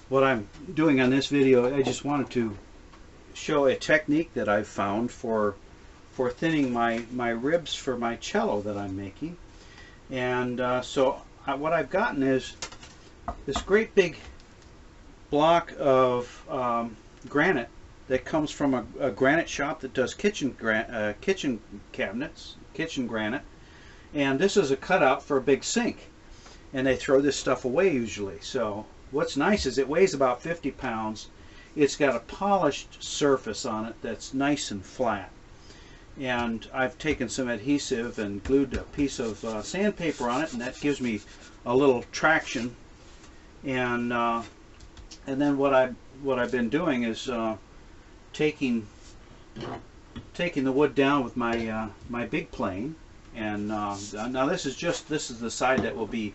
what I'm doing on this video, I just wanted to show a technique that I've found for thinning my ribs for my cello that I'm making. And what I've gotten is this great big block of granite that comes from a granite shop that does kitchen cabinets, kitchen granite. And this is a cutout for a big sink, and they throw this stuff away usually. So what's nice is it weighs about 50 pounds. It's got a polished surface on it that's nice and flat. And I've taken some adhesive and glued a piece of sandpaper on it, and that gives me a little traction. And then what I've been doing is taking the wood down with my my big plane. And now this is the side that will be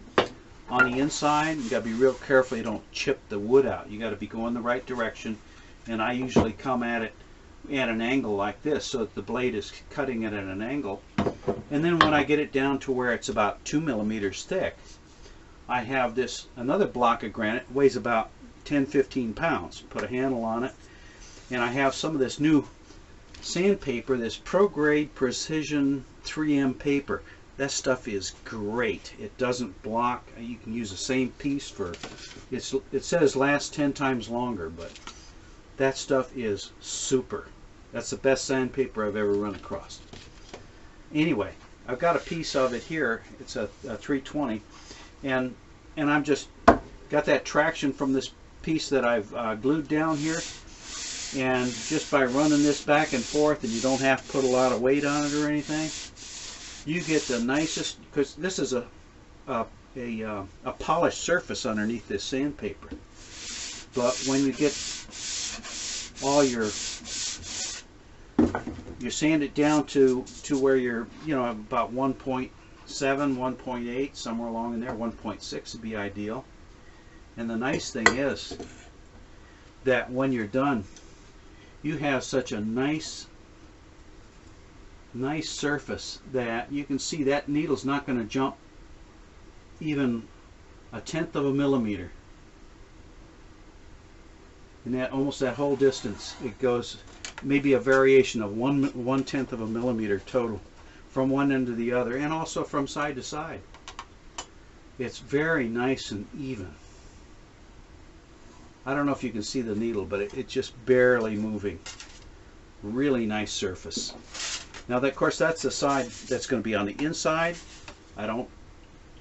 on the inside. You got to be real careful you don't chip the wood out. You got to be going the right direction. And I usually come at it at an angle like this, so that the blade is cutting it at an angle. And then when I get it down to where it's about 2 millimeters thick, I have another block of granite, weighs about 10-15 pounds. Put a handle on it, and I have some of this new sandpaper, this ProGrade Precision 3M paper. That stuff is great. It doesn't block. You can use the same piece for, it says lasts 10 times longer, but that stuff is super. That's the best sandpaper I've ever run across. Anyway, I've got a piece of it here. It's a 320, and I'm just got that traction from this piece that I've glued down here. And just by running this back and forth, and you don't have to put a lot of weight on it or anything, you get the nicest, because this is a polished surface underneath this sandpaper. But when you get all you sand it down to where you're, about 1.7, 1.8, somewhere along in there. 1.6 would be ideal. And the nice thing is that when you're done, you have such a nice surface that you can see that needle's not going to jump even 1/10 of a millimeter. And that almost that whole distance, it goes maybe a variation of 1/10 of a millimeter total from one end to the other, and also from side to side. It's very nice and even. I don't know if you can see the needle, but it's just barely moving. Really nice surface. Now, of course, that's the side that's going to be on the inside. I don't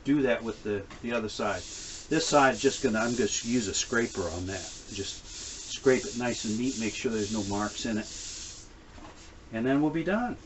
do that with the other side. This side, I'm just use a scraper on that. Just scrape it nice and neat, make sure there's no marks in it. And then we'll be done.